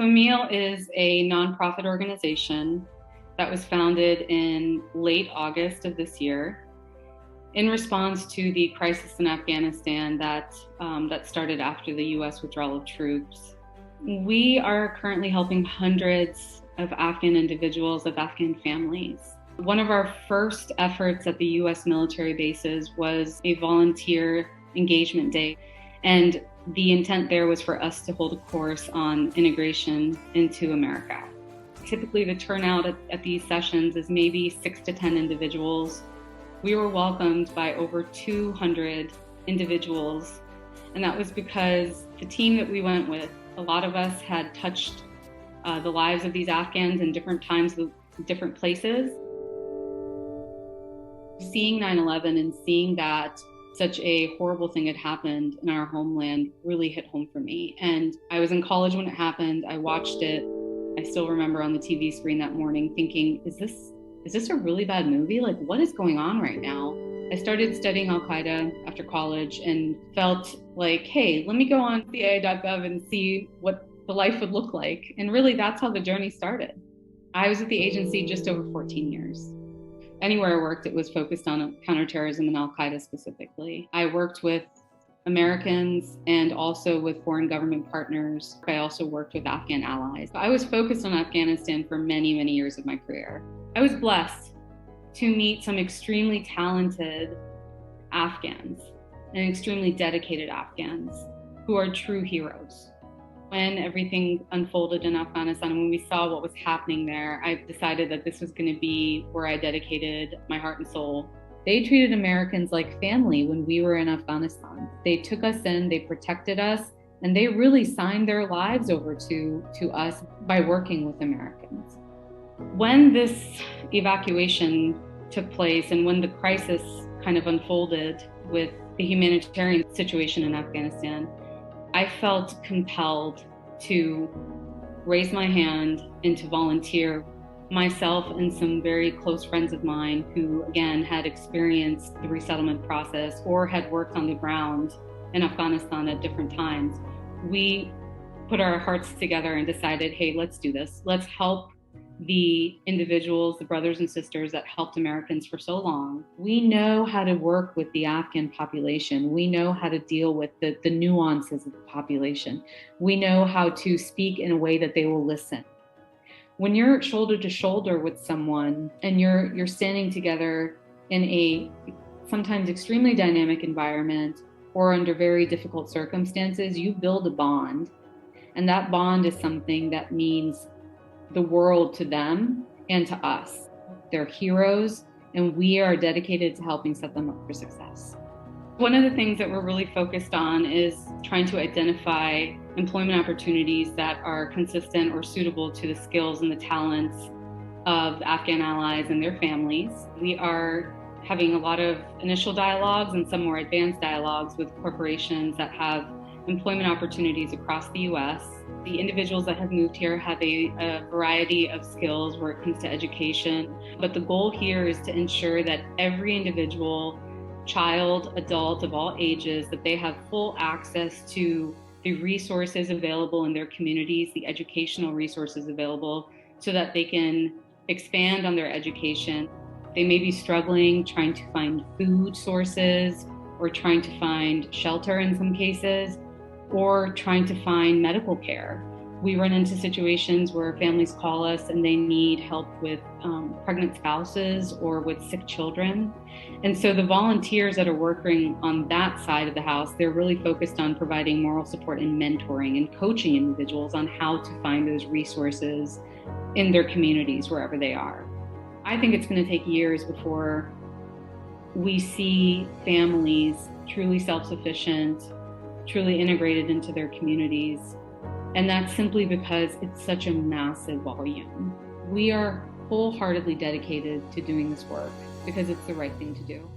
FAMIL is a nonprofit organization that was founded in late August of this year in response to the crisis in Afghanistan that started after the U.S. withdrawal of troops. We are currently helping hundreds of Afghan individuals, of Afghan families. One of our first efforts at the U.S. military bases was a volunteer engagement day. And the intent there was for us to hold a course on integration into America. Typically, the turnout at these sessions is maybe 6 to 10 individuals. We were welcomed by over 200 individuals, and that was because the team that we went with, a lot of us had touched the lives of these Afghans in different times, different places. Seeing 9/11 and seeing that such a horrible thing had happened in our homeland really hit home for me. And I was in college when it happened. I watched it. I still remember on the TV screen that morning thinking, is this a really bad movie? Like, what is going on right now? I started studying Al-Qaeda after college and felt like, hey, let me go on CIA.gov and see what the life would look like. And really, that's how the journey started. I was at the agency just over 14 years. Anywhere I worked, it was focused on counterterrorism and Al-Qaeda specifically. I worked with Americans and also with foreign government partners. I also worked with Afghan allies. I was focused on Afghanistan for many, many years of my career. I was blessed to meet some extremely talented Afghans and extremely dedicated Afghans who are true heroes. When everything unfolded in Afghanistan and when we saw what was happening there, I decided that this was going to be where I dedicated my heart and soul. They treated Americans like family when we were in Afghanistan. They took us in, they protected us, and they really signed their lives over to us by working with Americans. When this evacuation took place and when the crisis kind of unfolded with the humanitarian situation in Afghanistan, I felt compelled to raise my hand and to volunteer. Myself and some very close friends of mine who, again, had experienced the resettlement process or had worked on the ground in Afghanistan at different times, we put our hearts together and decided, hey, let's do this. Let's help the individuals, the brothers and sisters that helped Americans for so long. We know how to work with the Afghan population. We know how to deal with the nuances of the population. We know how to speak in a way that they will listen. When you're shoulder to shoulder with someone and you're standing together in a sometimes extremely dynamic environment or under very difficult circumstances, you build a bond. And that bond is something that means the world to them and to us. They're heroes, and we are dedicated to helping set them up for success. One of the things that we're really focused on is trying to identify employment opportunities that are consistent or suitable to the skills and the talents of Afghan allies and their families. We are having a lot of initial dialogues and some more advanced dialogues with corporations that have employment opportunities across the U.S. The individuals that have moved here have a variety of skills where it comes to education, but the goal here is to ensure that every individual, child, adult of all ages, that they have full access to the resources available in their communities, the educational resources available, so that they can expand on their education. They may be struggling trying to find food sources or trying to find shelter in some cases, or trying to find medical care. We run into situations where families call us and they need help with pregnant spouses or with sick children. And so the volunteers that are working on that side of the house, they're really focused on providing moral support and mentoring and coaching individuals on how to find those resources in their communities, wherever they are. I think it's going to take years before we see families truly self-sufficient, truly integrated into their communities. And that's simply because it's such a massive volume. We are wholeheartedly dedicated to doing this work because it's the right thing to do.